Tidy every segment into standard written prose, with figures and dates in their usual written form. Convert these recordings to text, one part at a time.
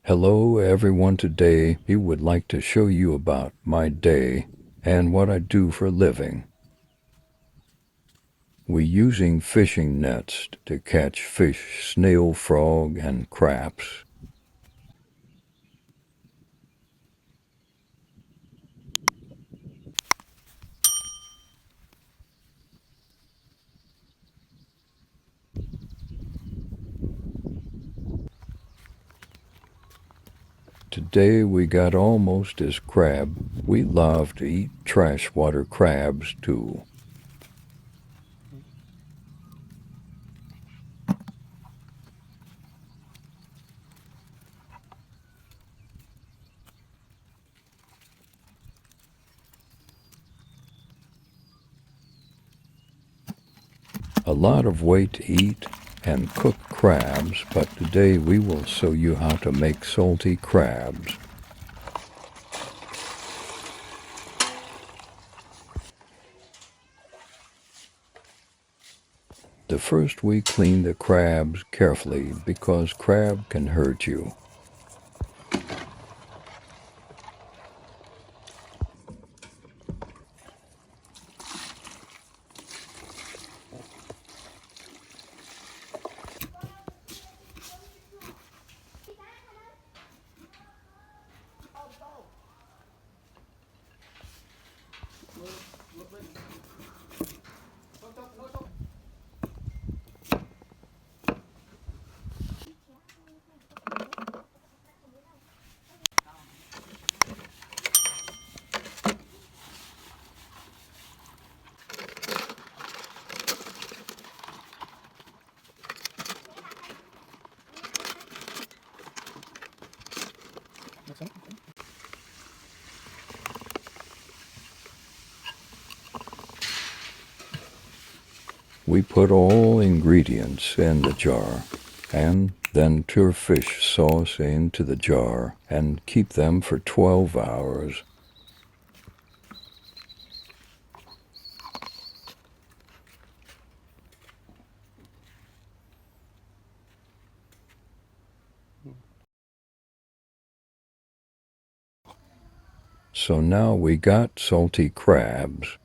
Hello everyone, today we would like to show you about my day and what I do for a living. We using fishing nets to catch fish, snail, frog, and crabs. Today we got almost as crab. We love to eat trash water crabs too. A lot of way to eat and cook crabs, but today we will show you how to make salty crabs. The first we clean the crabs carefully because crab can hurt you. We put all ingredients in the jar and then pour fish sauce into the jar and keep them for 12 hours. So now we got salty crabs.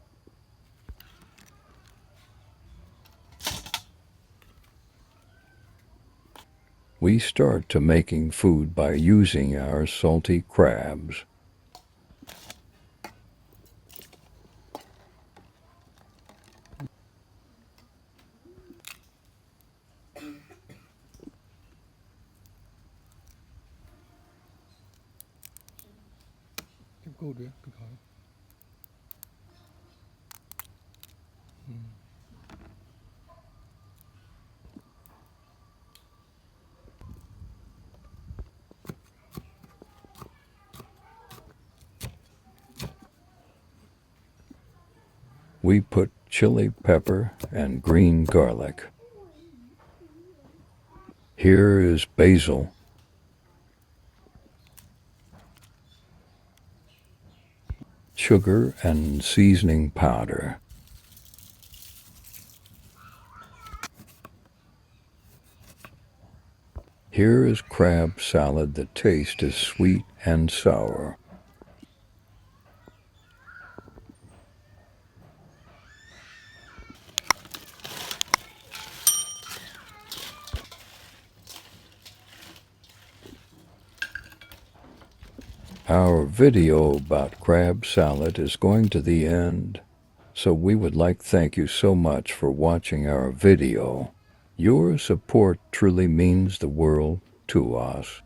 We start to making food by using our salty crabs. We put chili pepper and green garlic. Here is basil, sugar and seasoning powder. Here is crab salad. The taste is sweet and sour. Our video about crab salad is going to the end, so we would like to thank you so much for watching our video. Your support truly means the world to us.